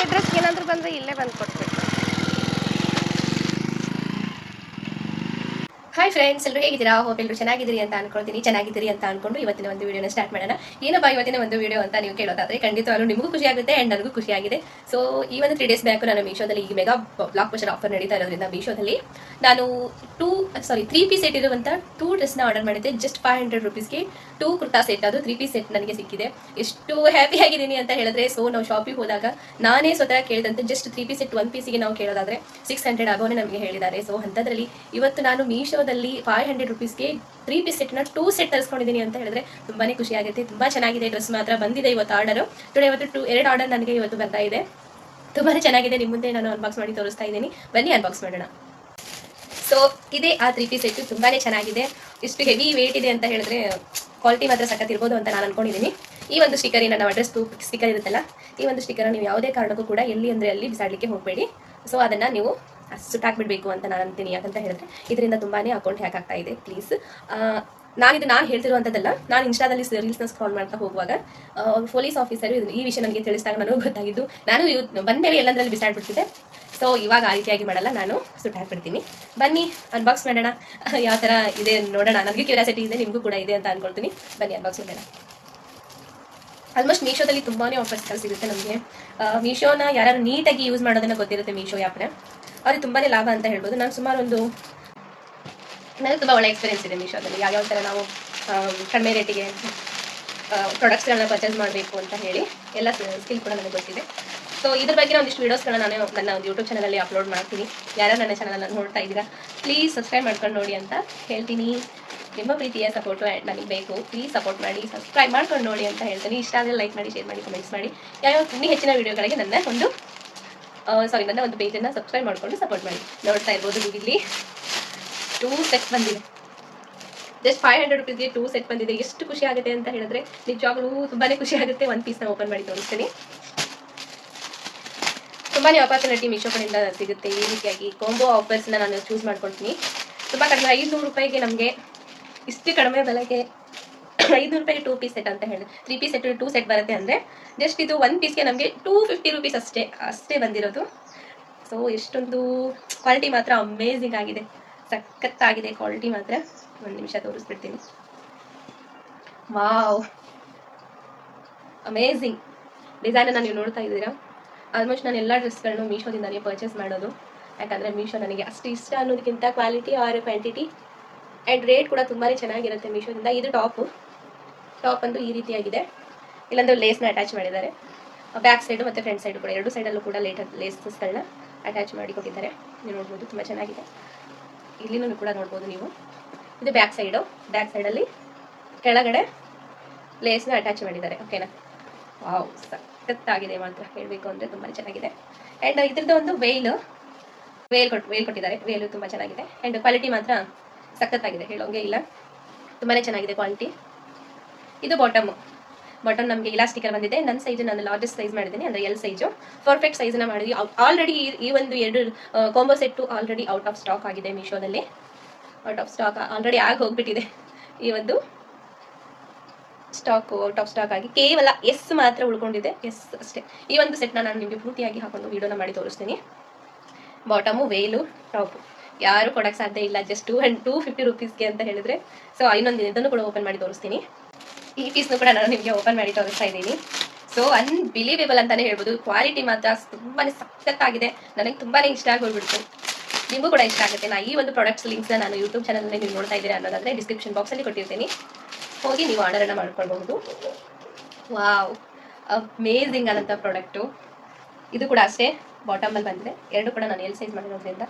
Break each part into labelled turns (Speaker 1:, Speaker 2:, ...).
Speaker 1: ಅಡ್ರೆಸ್ಗೆ ಏನಾದರೂ ಬಂದರೆ ಇಲ್ಲೇ ಬಂದು ಕೊಟ್ಬಿಟ್ಟು.
Speaker 2: ಹಾಯ್ ಫ್ರೆಂಡ್ಸ್, ಎಲ್ಲರೂ ಹೇಗಿದ್ದೀರಾ? ಹೋಪ್ ಎಲ್ಲರೂ ಚೆನ್ನಾಗಿದ್ದೀರಿ ಅಂತ ಅನ್ಕೊಳ್ತೀನಿ. ಚೆನ್ನಾಗಿದ್ದೀರಿ ಅಂತ ಅನ್ಕೊಂಡು ಇವತ್ತಿನ ಒಂದು ವಿಡಿಯೋನ ಸ್ಟಾರ್ಟ್ ಮಾಡೋಣ. ಏನಪ್ಪ ಇವತ್ತಿನ ಒಂದು ವಿಡಿಯೋ ಅಂತ ನೀವು ಕೇಳೋದಾದ್ರೆ ಖಂಡಿತವಾಗ್ಲೂ ನಿಮಗೂ ಖುಷಿ ಆಗುತ್ತೆ ಅಂಡ್ ನನಗೂ ಖುಷಿ ಆಗಿದೆ. ಸೊ ಈ ಒಂದು 3 ಡೇಸ್ ಬ್ಯಾಕ್ ನಾನು ಮೀಶೋದಲ್ಲಿ ಈ ಮೆಗಾ ಬ್ಲಾಕ್ ಬಸ್ಟರ್ ಆಫರ್ ನಡೀತಾ ಇರೋದ್ರಿಂದ ಮೀಶೋದಲ್ಲಿ ನಾನು 3 ಪೀಸ್ ಸೆಟ್ ಇರುವಂತ 2 ಡ್ರೆಸ್ನ ಆರ್ಡರ್ ಮಾಡಿದ್ದೆ. ಜಸ್ಟ್ 500 ರುಪೀಸ್ಗೆ 2 ಕುರ್ತಾ ಸೆಟ್, ಅದು 3 ಪೀಸ್ ಸೆಟ್ ನನಗೆ ಸಿಕ್ಕಿದೆ. ಎಷ್ಟು ಹ್ಯಾಪಿ ಆಗಿದ್ದೀನಿ ಅಂತ ಹೇಳಿದ್ರೆ, ಸೊ ನಾವು ಶಾಪಿಗೆ ಹೋದಾಗ ನಾನೇ ಸ್ವತಃ ಕೇಳಿದಂತೆ ಜಸ್ಟ್ 3 ಪೀಸ್ ಸೆಟ್ 1 ಪೀಸಿಗೆ ನಾವು ಕೇಳೋದಾದ್ರೆ 600 ಆಗೋನೆ ನಮಗೆ ಹೇಳಿದ್ದಾರೆ. ಸೊ ಅಂಥದ್ರಲ್ಲಿ ಇವತ್ತು ನಾನು ಮೀಶೋದಲ್ಲಿ 500 ರುಪೀಸ್ಗೆ 3 ಪೀಸ್ ಸೆಟ್ನ 2 ಸೆಟ್ ತರಿಸ್ಕೊಂಡಿದ್ದೀನಿ ಅಂತ ಹೇಳಿದ್ರೆ ತುಂಬಾನೇ ಖುಷಿ ಆಗುತ್ತೆ. ತುಂಬಾ ಚೆನ್ನಾಗಿದೆ. ಡ್ರೆಸ್ ಮಾತ್ರ ಬಂದಿದೆ ಇವತ್ತು ಆರ್ಡರ್. ಇವತ್ತು 2 ಆರ್ಡರ್ ನನಗೆ ಇವತ್ತು ಬರ್ತಾ ಇದೆ. ತುಂಬಾನೇ ಚೆನ್ನಾಗಿದೆ. ನಿಮ್ಮ ಮುಂದೆ ನಾನು ಅನ್ಬಾಕ್ಸ್ ಮಾಡಿ ತೋರಿಸ್ತಾ ಇದ್ದೀನಿ. ಬನ್ನಿ ಅನ್ಬಾಕ್ಸ್ ಮಾಡೋಣ. ಸೊ ಇದೇ ಆ 3 ಪೀಸ್ ಸೆಟ್. ತುಂಬಾನೇ ಚೆನ್ನಾಗಿದೆ. ಇಷ್ಟು ಹೆವಿ ವೇಟ್ ಇದೆ ಅಂತ ಹೇಳಿದ್ರೆ ಕ್ವಾಲಿಟಿ ಮಾತ್ರ ಸಖತ್ ಇರ್ಬೋದು ಅಂತ ನಾನು ಅನ್ಕೊಂಡಿದ್ದೀನಿ. ಈ ಒಂದು ಸ್ಟಿಕರ್, ನನ್ನ ಅಡ್ರೆಸ್ ಸ್ಟಿಕರ್ ಇರುತ್ತಲ್ಲ, ಈ ಒಂದು ಸ್ಟಿಕರ್ ನೀವು ಯಾವುದೇ ಕಾರಣಕ್ಕೂ ಕೂಡ ಎಲ್ಲಿ ಅಂದ್ರೆ ಅಲ್ಲಿ ಬಿಸಾಡಲಿಕ್ಕೆ ಹೋಗಬೇಡಿ. ಸೊ ಅದನ್ನ ನೀವು ಸುಟ್ಟಾಕ್ಬಿಡ್ಬೇಕು ಅಂತ ನಾನು ಅಂತೀನಿ. ಯಾಕಂತ ಹೇಳಿದ್ರೆ ಇದರಿಂದ ತುಂಬಾನೇ ಅಕೌಂಟ್ ಹ್ಯಾಕ್ ಆಗ್ತಾ ಇದೆ. ಪ್ಲೀಸ್, ನಾನು ಹೇಳ್ತಿರುವಂಥದ್ದಲ್ಲ. ನಾನು ಇನ್ಸ್ಟಾದಲ್ಲಿ ರೀಲ್ಸ್ನ ಸ್ಕ್ರಾಲ್ ಮಾಡ್ತಾ ಹೋಗುವಾಗ ಪೊಲೀಸ್ ಆಫೀಸರ್ ಈ ವಿಷಯ ನನಗೆ ತಿಳಿಸಿದಾಗ ನನಗೂ ಗೊತ್ತಾಗಿದ್ದು. ನಾನು ಬಂದ್ಮೇಲೆ ಎಲ್ಲಂದ್ರಲ್ಲಿ ಬಿಸಾಡ್ಬಿಡ್ತಿದ್ದೆ. ಸೊ ಇವಾಗ ಆ ರೀತಿಯಾಗಿ ಮಾಡಲ್ಲ, ನಾನು ಸುಟ್ಟಾಕ್ಬಿಡ್ತೀನಿ. ಬನ್ನಿ ಅನ್ಬಾಕ್ಸ್ ಮಾಡೋಣ. ಯಾವ ಥರ ಇದೆ ನೋಡೋಣ. ನನಗೆ ಕ್ಯೂರಿಯಾಸಿಟಿ ಇದೆ, ನಿಮಗೂ ಕೂಡ ಇದೆ ಅಂತ ಅನ್ಕೊಳ್ತೀನಿ. ಬನ್ನಿ ಅನ್ಬಾಕ್ಸ್ ಮಾಡೋಣ. ಆಲ್ಮೋಸ್ಟ್ ಮೀಶೋದಲ್ಲಿ ತುಂಬಾನೇ ಆಫರ್ಸ್ಗಳು ಸಿಗುತ್ತೆ ನಮಗೆ. ಮೀಶೋನ ಯಾರು ನೀಟಾಗಿ ಯೂಸ್ ಮಾಡೋದನ್ನ ಗೊತ್ತಿರುತ್ತೆ ಮೀಶೋ ಆ್ಯಪ್ನ, ಅವ್ರಿಗೆ ತುಂಬಾನೇ ಲಾಭ ಅಂತ ಹೇಳ್ಬೋದು. ನಾನು ಸುಮಾರು ನನಗೆ ತುಂಬ ಒಳ್ಳೆ ಎಕ್ಸ್ಪೀರಿಯನ್ಸ್ ಇದೆ ಮೀಶೋದಲ್ಲಿ. ಯಾವ್ಯಾವ ಥರ ನಾವು ಕಡಿಮೆ ರೇಟಿಗೆ ಪ್ರಾಡಕ್ಟ್ಸ್ಗಳನ್ನ ಪರ್ಚೇಸ್ ಮಾಡಬೇಕು ಅಂತ ಹೇಳಿ ಎಲ್ಲ ಸ್ಕಿಲ್ ಕೂಡ ನನಗೆ ಗೊತ್ತಿದೆ. ಸೊ ಇದ್ರ ಬಗ್ಗೆ ಒಂದಿಷ್ಟು ವೀಡಿಯೋಸ್ಗಳನ್ನ ನಾನು ನನ್ನ ಒಂದು ಯೂಟ್ಯೂಬ್ ಚಾನಲಲ್ಲಿ ಅಪ್ಲೋಡ್ ಮಾಡ್ತೀನಿ. ಯಾರು ನನ್ನ ಚಾನಲನ್ನು ನೋಡ್ತಾ ಇದ್ದೀರಾ, ಪ್ಲೀಸ್ ಸಬ್ಸ್ಕ್ರೈಬ್ ಮಾಡ್ಕೊಂಡು ನೋಡಿ ಅಂತ ಹೇಳ್ತೀನಿ. ನಿಮ್ಮ ಪ್ರೀತಿಯ ಸಪೋರ್ಟು ನನಗೆ ಬೇಕು. ಪ್ಲೀಸ್ ಸಪೋರ್ಟ್ ಮಾಡಿ, ಸಬ್ಸ್ಕ್ರೈಬ್ ಮಾಡ್ಕೊಂಡು ನೋಡಿ ಅಂತ ಹೇಳ್ತೀನಿ. ಇಷ್ಟ ಆದರೆ ಲೈಕ್ ಮಾಡಿ, ಶೇರ್ ಮಾಡಿ, ಕಮೆಂಟ್ಸ್ ಮಾಡಿ. ಯಾವ್ಯಾವ ಇನ್ನೂ ಹೆಚ್ಚಿನ ವೀಡಿಯೋಗಳಿಗೆ ನನ್ನ ಒಂದು ಪೇಜನ್ನು ಸಬ್ಸ್ಕ್ರೈಬ್ ಮಾಡಿಕೊಂಡು ಸಪೋರ್ಟ್ ಮಾಡಿ. ನೋಡ್ತಾ ಇರ್ಬೋದು, ಇಲ್ಲಿ 2 ಸೆಟ್ ಬಂದಿದೆ. ಜಸ್ಟ್ 500 ರುಪೀಸ್ಗೆ 2 ಸೆಟ್ ಬಂದಿದೆ. ಎಷ್ಟು ಖುಷಿ ಆಗುತ್ತೆ ಅಂತ ಹೇಳಿದ್ರೆ ನಿಜವಾಗ್ಲೂ ತುಂಬಾನೇ ಖುಷಿ ಆಗುತ್ತೆ. 1 ಪೀಸ್ನ ಓಪನ್ ಮಾಡಿ ತೋರಿಸ್ತೀನಿ. ತುಂಬಾನೇ ಆಪರ್ಚುನಿಟಿ ಮೀಶೋ ಕಡೆಯಿಂದ ಸಿಗುತ್ತೆ. ಈ ರೀತಿಯಾಗಿ ಕಾಂಬೋ ಆಫರ್ಸ್ನ ನಾನು ಚೂಸ್ ಮಾಡ್ಕೊಳ್ತೀನಿ. ತುಂಬ ಕಡಿಮೆ 500 ರೂಪಾಯಿಗೆ ನಮಗೆ ಇಷ್ಟು ಕಡಿಮೆ ಬೆಲೆಗೆ 500 ರೂಪಾಯಿಗೆ 2 ಪೀಸ್ ಸೆಟ್ ಅಂತ ಹೇಳಿದ್ರೆ 3 ಪೀಸ್ ಸೆಟ್ 2 ಸೆಟ್ ಬರುತ್ತೆ ಅಂದರೆ ಜಸ್ಟ್ ಇದು 1 ಪೀಸ್ಗೆ ನಮಗೆ 250 ರುಪೀಸ್ ಅಷ್ಟೇ ಬಂದಿರೋದು. ಸೊ ಎಷ್ಟೊಂದು ಕ್ವಾಲಿಟಿ ಮಾತ್ರ ಅಮೇಝಿಂಗ್ ಆಗಿದೆ, ಸಖತ್ತಾಗಿದೆ ಕ್ವಾಲಿಟಿ ಮಾತ್ರ. ಒಂದು ನಿಮಿಷ ತೋರಿಸ್ಬಿಡ್ತೀನಿ. ವಾವ್, ಅಮೇಝಿಂಗ್ ಡಿಸೈನನ್ನು ನೀವು ನೋಡ್ತಾ ಇದ್ದೀರಾ. ಆಲ್ಮೋಸ್ಟ್ ನಾನು ಎಲ್ಲ ಡ್ರೆಸ್ಗಳನ್ನು ಮೀಶೋದಿಂದಲೇ ಪರ್ಚೇಸ್ ಮಾಡೋದು. ಯಾಕಂದರೆ ಮೀಶೋ ನನಗೆ ಅಷ್ಟು ಇಷ್ಟ ಅನ್ನೋದಕ್ಕಿಂತ quality R quantity and rate ಕೂಡ ತುಂಬಾ ಚೆನ್ನಾಗಿರುತ್ತೆ ಮೀಶೋದಿಂದ. ಇದು ಟಾಪ್ ಅಂತೂ ಈ ರೀತಿಯಾಗಿದೆ. ಇಲ್ಲೊಂದು ಲೇಸ್ನ ಅಟ್ಯಾಚ್ ಮಾಡಿದ್ದಾರೆ. ಬ್ಯಾಕ್ ಸೈಡು ಮತ್ತು ಫ್ರಂಟ್ ಸೈಡು ಕೂಡ, 2 ಸೈಡಲ್ಲೂ ಕೂಡ ಲೇಸಸ್ಗಳನ್ನ ಅಟ್ಯಾಚ್ ಮಾಡಿ ಕೊಟ್ಟಿದ್ದಾರೆ. ನೀವು ನೋಡ್ಬೋದು, ತುಂಬ ಚೆನ್ನಾಗಿದೆ. ಇಲ್ಲಿನೂ ಕೂಡ ನೋಡ್ಬೋದು ನೀವು. ಇದು ಬ್ಯಾಕ್ ಸೈಡಲ್ಲಿ ಕೆಳಗಡೆ ಲೇಸ್ನ ಅಟ್ಯಾಚ್ ಮಾಡಿದ್ದಾರೆ. ಓಕೆನಾ? ವಾವ್, ಸಖತ್ತಾಗಿದೆ ಮಾತ್ರ. ಹೇಳಬೇಕು ಅಂದರೆ ತುಂಬ ಚೆನ್ನಾಗಿದೆ. ಆ್ಯಂಡ್ ಇದ್ರದ್ದು ಒಂದು ವೇಲ್ ಕೊಟ್ಟಿದ್ದಾರೆ. ವೇಲು ತುಂಬ ಚೆನ್ನಾಗಿದೆ. ಆ್ಯಂಡ್ ಕ್ವಾಲಿಟಿ ಮಾತ್ರ ಸಖತ್ತಾಗಿದೆ, ಹೇಳೋಂಗೆ ಇಲ್ಲ. ತುಂಬಾ ಚೆನ್ನಾಗಿದೆ ಕ್ವಾಲಿಟಿ. ಇದು ಬಾಟಮ್ ನಮಗೆ ಇಲಾಸ್ಟಿಕರ್ ಬಂದಿದೆ. ನನ್ನ ಸೈಜ್ ನಾನು ಲಾರ್ಜೆಸ್ಟ್ ಸೈಜ್ ಮಾಡಿದ್ದೀನಿ, ಅಂದರೆ ಎಲ್ ಸೈಜು. ಪರ್ಫೆಕ್ಟ್ ಸೈಜನ್ನ ಮಾಡಿದ್ವಿ. ಆಲ್ರೆಡಿ ಈ ಒಂದು 2 combo set already out of stock ಆಗಿದೆ ಮೀಶೋದಲ್ಲಿ. ಆಲ್ರೆಡಿ ಆಗಿ ಹೋಗ್ಬಿಟ್ಟಿದೆ. ಈ ಒಂದು ಔಟ್ ಆಫ್ ಸ್ಟಾಕ್ ಆಗಿ ಕೇವಲ ಎಸ್ ಮಾತ್ರ ಉಳ್ಕೊಂಡಿದೆ. ಎಸ್ ಅಷ್ಟೇ. ಈ ಒಂದು ಸೆಟ್ನ ನಾನು ನಿಮಗೆ ಪೂರ್ತಿಯಾಗಿ ಹಾಕೊಂಡು ವಿಡಿಯೋನ ಮಾಡಿ ತೋರಿಸ್ತೀನಿ. ಬಾಟಮು, ವೇಲು, ಟಾಪು ಯಾರು ಕೊಡೋಕ್ಕೆ ಸಾಧ್ಯ ಇಲ್ಲ. ಜಸ್ಟ್ 250 ರುಪೀಸ್ಗೆ ಅಂತ ಹೇಳಿದ್ರೆ. ಸೊ ಇದನ್ನು ಕೂಡ ಓಪನ್ ಮಾಡಿ ತೋರಿಸ್ತೀನಿ. ಈ ಪೀಸ್ನು ಕೂಡ ನಾನು ನಿಮಗೆ ಓಪನ್ ಮಾಡಿ ತೋರಿಸ್ತಾ ಇದ್ದೀನಿ. ಸೊ ಅನ್ಬಿಲೀವೇಬಲ್ ಅಂತಾನೆ ಹೇಳ್ಬೋದು. ಕ್ವಾಲಿಟಿ ಮಾತ್ರ ತುಂಬಾ ಸಖತ್ತಾಗಿದೆ. ನನಗೆ ತುಂಬಾ ಇಷ್ಟ ಆಗೋಗ್ಬಿಡ್ತು. ನಿಮಗೂ ಕೂಡ ಇಷ್ಟ ಆಗುತ್ತೆ. ಈ ಒಂದು ಪ್ರಾಡಕ್ಟ್ಸ್ ಲಿಂಕ್ಸ್ನ ನಾನು ಯೂಟ್ಯೂಬ್ ಚಾನಲ್ನಲ್ಲಿ ನೀವು ನೋಡ್ತಾ ಇದ್ದೀರಾ ಅನ್ನೋದಾದರೆ ಡಿಸ್ಕ್ರಿಪ್ಷನ್ ಬಾಕ್ಸಲ್ಲಿ ಕೊಟ್ಟಿರ್ತೀನಿ, ಹೋಗಿ ನೀವು ಆರ್ಡರನ್ನು ಮಾಡ್ಕೊಳ್ಬಹುದು. ವಾವ್, ಅಮೇಝಿಂಗ್ ಆದಂಥ ಪ್ರಾಡಕ್ಟು. ಇದು ಕೂಡ ಅಷ್ಟೇ ಬಾಟಮಲ್ಲಿ ಬಂದಿದೆ. 2 ಕೂಡ ನಾನು ಎಲ್ ಸೈಜ್ ಮಾಡಿರೋದ್ರಿಂದ.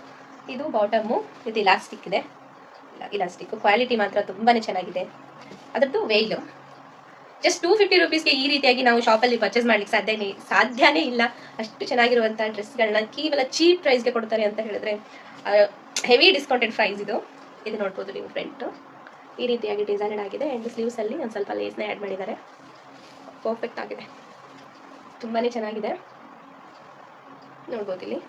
Speaker 2: ಇದು ಬಾಟಮು ವಿತ್ ಇಲಾಸ್ಟಿಕ್ ಇದೆ. ಇಲಾಸ್ಟಿಕ್ ಕ್ವಾಲಿಟಿ ಮಾತ್ರ ತುಂಬಾ ಚೆನ್ನಾಗಿದೆ. ಅದರದ್ದು ವೇಲು ಜಸ್ಟ್ 250 ರುಪೀಸ್ಗೆ ಈ ರೀತಿಯಾಗಿ ನಾವು ಶಾಪಲ್ಲಿ ಪರ್ಚೇಸ್ ಮಾಡ್ಲಿಕ್ಕೆ ಸಾಧ್ಯನೇ ಇಲ್ಲ. ಅಷ್ಟು ಚೆನ್ನಾಗಿರುವಂಥ ಡ್ರೆಸ್ಗಳನ್ನ ಕೇವಲ ಚೀಪ್ ಪ್ರೈಸ್ಗೆ ಕೊಡ್ತಾರೆ ಅಂತ ಹೇಳಿದ್ರೆ ಹೆವಿ ಡಿಸ್ಕೌಂಟೆಡ್ ಪ್ರೈಸ್ ಇದು ನೋಡ್ಬೋದು ನೀವು. ಫ್ರಂಟು ಈ ರೀತಿಯಾಗಿ ಡಿಸೈನ್ ಆಗಿದೆ. ಆ್ಯಂಡ್ ಸ್ಲೀವ್ಸಲ್ಲಿ ಒಂದು ಸ್ವಲ್ಪ ಲೇಸ್ನ ಆ್ಯಡ್ ಮಾಡಿದ್ದಾರೆ. ಪರ್ಫೆಕ್ಟ್ ಆಗಿದೆ, ತುಂಬಾ ಚೆನ್ನಾಗಿದೆ. ನೋಡ್ಬೋದು ಇಲ್ಲಿ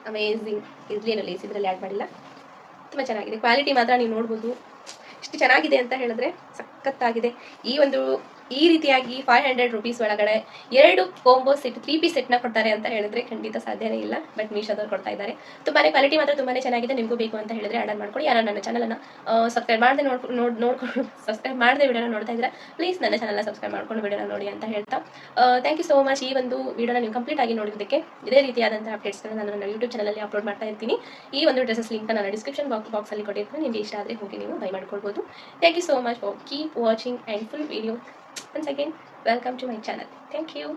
Speaker 2: ಅಮೇಝಿಂಗ್. ಇರ್ಲೇನು ಲೇಸ್ ಇದರಲ್ಲಿ ಆ್ಯಡ್ ಮಾಡಿಲ್ಲ. ತುಂಬ ಚೆನ್ನಾಗಿದೆ. ಕ್ವಾಲಿಟಿ ಮಾತ್ರ ನೀವು ನೋಡ್ಬೋದು ಎಷ್ಟು ಚೆನ್ನಾಗಿದೆ ಅಂತ ಹೇಳಿದ್ರೆ ಸಖತ್ತಾಗಿದೆ. ಈ ಒಂದು ಈ ರೀತಿಯಾಗಿ 500 ರುಪೀಸ್ ಒಳಗಡೆ 2 ಕಾಂಬೋ ಸೆಟ್ 3 ಪೀಸ್ ಸೆಟ್ನ ಕೊಡ್ತಾರೆ ಅಂತ ಹೇಳಿದ್ರೆ ಖಂಡಿತ ಸಾಧ್ಯನೇ ಇಲ್ಲ. ಬಟ್ ಮೀಶೋದವ್ರು ಕೊಡ್ತಾ ಇದ್ದಾರೆ. ತುಂಬಾನೇ ಕ್ವಾಲಿಟಿ ಮಾತ್ರ ತುಂಬಾನೇ ಚೆನ್ನಾಗಿದೆ. ನಿಮಗೂ ಬೇಕು ಅಂತ ಹೇಳಿದ್ರೆ ಆರ್ಡರ್ ಮಾಡ್ಕೊಳ್ಳಿ. ಯಾರು ನನ್ನ ಚಾನಲನ್ನು ಸಬ್ಸ್ಕ್ರೈಬ್ ಮಾಡದೆ ನೋಡ್ಕೊಂಡು ಸಬ್ಸ್ಕ್ರೈಬ್ ಮಾಡದೆ ವಿಡಿಯೋನ ನೋಡ್ತಾ ಇದ್ರೆ ಪ್ಲೀಸ್ ನನ್ನ ಚಾನಲ್ನ ಸಬ್ಸ್ಕ್ರೈಬ್ ಮಾಡ್ಕೊಂಡು ವಿಡಿಯೋನ ನೋಡಿ ಅಂತ ಹೇಳ್ತಾ ಥ್ಯಾಂಕ್ ಯು ಸೋ ಮಚ್. ಈ ಒಂದು ವಿಡಿಯೋನ ನೀವು ಕಂಪ್ಲೀಟ್ ಆಗಿ ನೋಡಿದ್ದಕ್ಕೆ. ಇದೇ ರೀತಿಯಾದಂತಹ ಅಪ್ಡೇಟ್ಸ್ಗಳನ್ನ ನಾನು ನನ್ನ ಯೂಟ್ಯೂಬ್ ಚಾನಲಲ್ಲಿ ಅಪ್ಲೋಡ್ ಮಾಡ್ತಾ ಇರ್ತೀನಿ. ಈ ಒಂದು ಡ್ರೆಸ್ಸಸ್ ಲಿಂಕ್ ನಾನು ಡಿಸ್ಕ್ರಿಪ್ಷನ್ ಬಾಕ್ಸಲ್ಲಿ ಕೊಟ್ಟಿರ್ತೀನಿ. ನಿಮಗೆ ಇಷ್ಟ ಆದರೆ ಹೋಗಿ ನೀವು ಬೈ ಮಾಡ್ಕೊಳ್ಬೋದು. Thank you so much for keep watching and full video. Once again, welcome to my channel. Thank you.